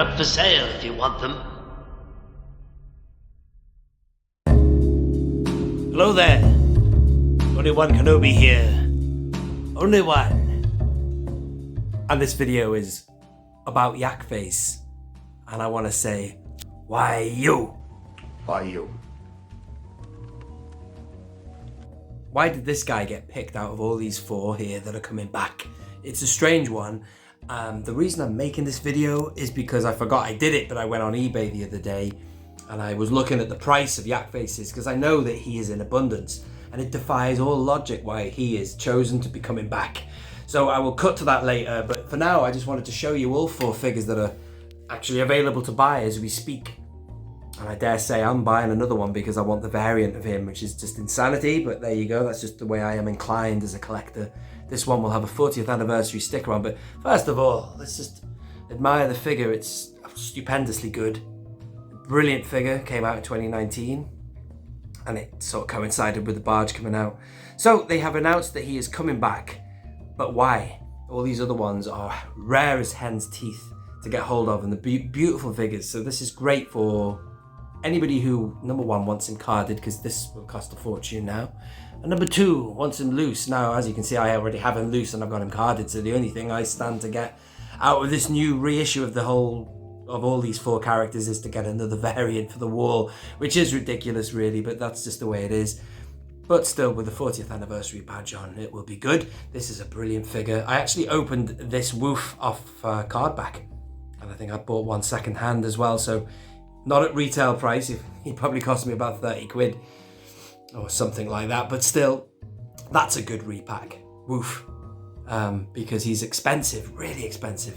up for sale if you want them. Hello there. Only One Kenobi here. Only one. And this video is about Yak Face. And I want to say, why you? Why you? Why did this guy get picked out of all these four here that are coming back? It's a strange one. The reason I'm making this video is because I forgot I did it, but I went on eBay the other day and I was looking at the price of Yak Faces because I know that he is in abundance and it defies all logic why he is chosen to be coming back. So I will cut to that later, but for now I just wanted to show you all four figures that are actually available to buy as we speak. And I dare say I'm buying another one because I want the variant of him, which is just insanity, but there you go, that's just the way I am inclined as a collector. This one will have a 40th anniversary sticker on, but first of all, let's just admire the figure. It's stupendously good. Brilliant figure, came out in 2019, and it sort of coincided with the barge coming out. So they have announced that he is coming back, but why? All these other ones are rare as hen's teeth to get hold of, and the beautiful figures. So this is great for anybody who, number one, wants him carded, because this will cost a fortune now. And number two, wants him loose. Now, as you can see, I already have him loose and I've got him carded. So the only thing I stand to get out of this new reissue of all these four characters is to get another variant for the wall, which is ridiculous really, but that's just the way it is. But still, with the 40th anniversary badge on, it will be good. This is a brilliant figure. I actually opened this woof off Cardback, and I think I bought one second hand as well. So not at retail price. He probably cost me about 30 quid or something like that, but still, that's a good repack. Woof. Because he's expensive, really expensive.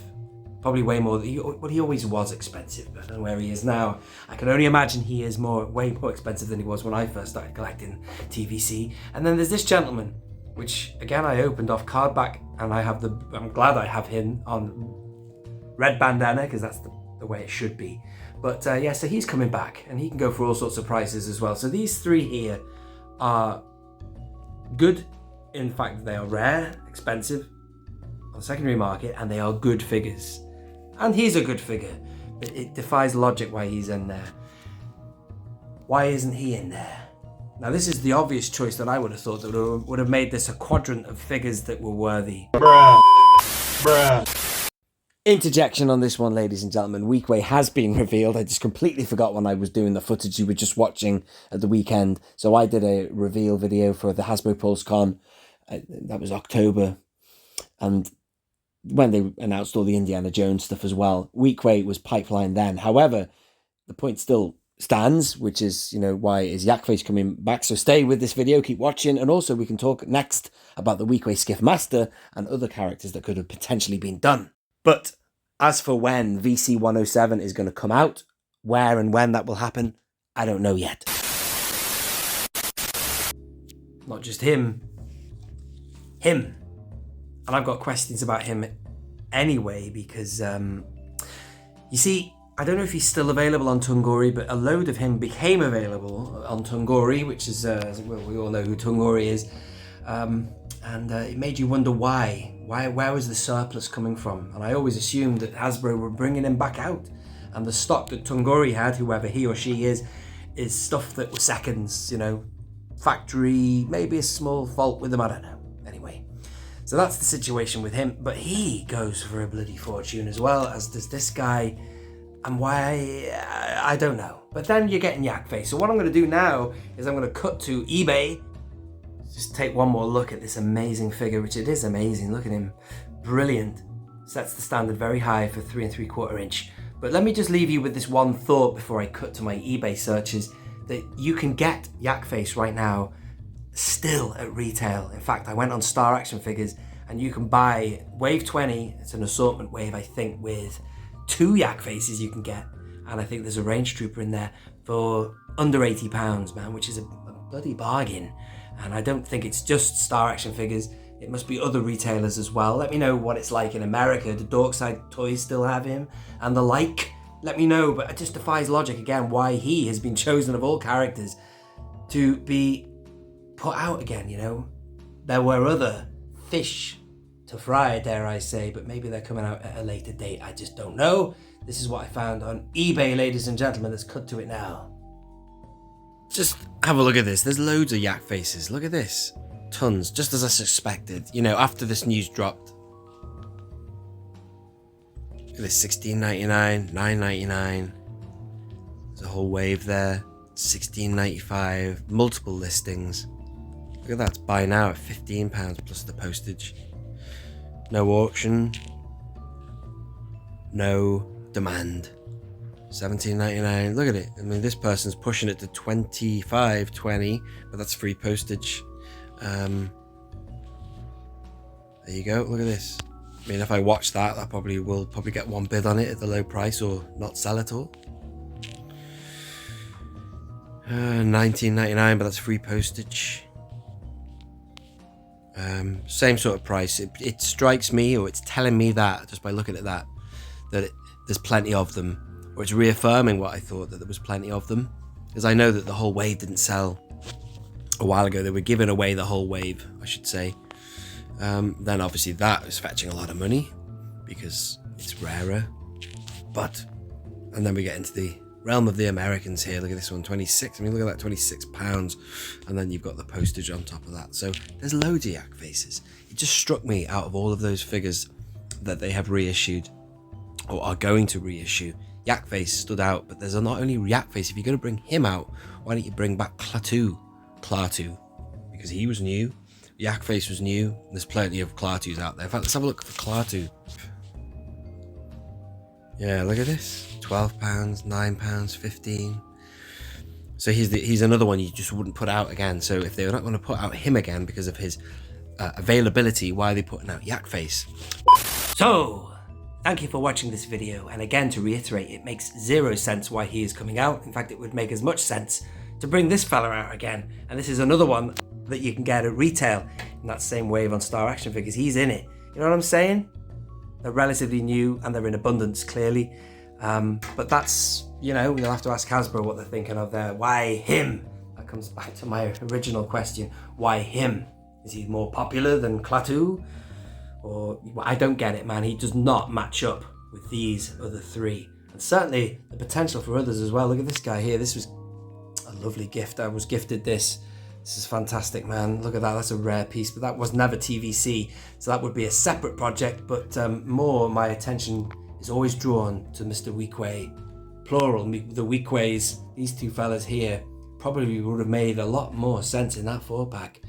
Probably way more, he always was expensive, but I don't know where he is now. I can only imagine he is way more expensive than he was when I first started collecting TVC. And then there's this gentleman, which again I opened off Cardback, and I'm glad I have him on red bandana, because that's the way it should be. But yeah, so he's coming back, and he can go for all sorts of prices as well. So these three here are good. In fact, they are rare, expensive on the secondary market, and they are good figures. And he's a good figure, but it defies logic why he's in there. Why isn't he in there? Now, this is the obvious choice that I would have thought that would have made this a quadrant of figures that were worthy. Bruh. Bruh. Interjection on this one, ladies and gentlemen. Weequay has been revealed. I just completely forgot when I was doing the footage you were just watching at the weekend. So I did a reveal video for the Hasbro Pulse Con. That was October. And when they announced all the Indiana Jones stuff as well, Weequay was pipeline then. However, the point still stands, which is, why is Yak Face coming back? So stay with this video, keep watching. And also we can talk next about the Weequay Skiff Master and other characters that could have potentially been done. But as for when VC107 is going to come out, where and when that will happen, I don't know yet. Not just him. And I've got questions about him anyway, because, you see, I don't know if he's still available on Tungori, but a load of him became available on Tungori, which is, well, we all know who Tungori is. And it made you wonder why. Where was the surplus coming from? And I always assumed that Hasbro were bringing him back out. And the stock that Tungori had, whoever he or she is stuff that was seconds, factory, maybe a small fault with them, I don't know. Anyway, so that's the situation with him. But he goes for a bloody fortune as well, as does this guy. And why, I don't know. But then you're getting Yak Face. So what I'm going to do now is I'm going to cut to eBay. Just take one more look at this amazing figure, which it is amazing. Look at him, brilliant. Sets the standard very high for 3 3/4 inch. But let me just leave you with this one thought before I cut to my eBay searches, that you can get Yak Face right now still at retail. In fact, I went on Star Action Figures and you can buy Wave 20. It's an assortment wave, I think, with 2 Yak Faces you can get. And I think there's a Range Trooper in there for under £80, man, which is a bloody bargain. And I don't think it's just Star Action Figures. It must be other retailers as well. Let me know what it's like in America. Do Dorkside Toys still have him? And the like? Let me know, but it just defies logic again why he has been chosen of all characters to be put out again, There were other fish to fry, dare I say, but maybe they're coming out at a later date. I just don't know. This is what I found on eBay, ladies and gentlemen. Let's cut to it now. Just have a look at this. There's loads of Yak Faces. Look at this. Tons, just as I suspected. You know, after this news dropped. Look at this, $16.99, $9.99. There's a whole wave there. $16.95. Multiple listings. Look at that, it's buy now at £15 plus the postage. No auction. No demand. $17.99. Look at it. I mean, this person's pushing it to $25.20, but that's free postage. There you go. Look at this. I mean, if I watch that, I probably will get one bid on it at the low price or not sell at all. $19.99, but that's free postage. Same sort of price. It strikes me, or it's telling me that just by looking at that there's plenty of them, or it's reaffirming what I thought, that there was plenty of them, because I know that the whole wave didn't sell a while ago. They were giving away the whole wave, I should say. Then obviously that is fetching a lot of money because it's rarer, and then we get into the realm of the Americans here. Look at this one, 26. I mean, look at that, £26, and then you've got the postage on top of that. So there's loads of Yak Faces. It just struck me, out of all of those figures that they have reissued or are going to reissue, Yak Face stood out. But there's not only Yak Face. If you're going to bring him out, why don't you bring back Klaatu, because he was new. Yak Face was new. There's plenty of Klaatus out there. In fact, let's have a look for Klaatu. Yeah, look at this. £12, £9, 15. So he's another one you just wouldn't put out again. So if they're not going to put out him again because of his availability, why are they putting out Yak Face? So, thank you for watching this video. And again, to reiterate, it makes zero sense why he is coming out. In fact, it would make as much sense to bring this fella out again. And this is another one that you can get at retail in that same wave on Star Action Figures. He's in it. You know what I'm saying? They're relatively new and they're in abundance, clearly. But that's, you know, we'll have to ask Hasbro what they're thinking of there. Why him? That comes back to my original question. Why him? Is he more popular than Klaatu? Or, I don't get it, man. He does not match up with these other three. And certainly the potential for others as well. Look at this guy here. This was a lovely gift. I was gifted this. This is fantastic, man. Look at that. That's a rare piece, but that was never TVC. So that would be a separate project, but more my attention is always drawn to Mr. Weequay, plural, the Weequays. These two fellas here probably would have made a lot more sense in that 4-pack.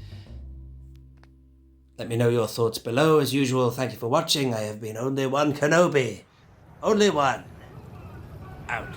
Let me know your thoughts below. As usual, thank you for watching. I have been only One Kenobi. Only one. Out.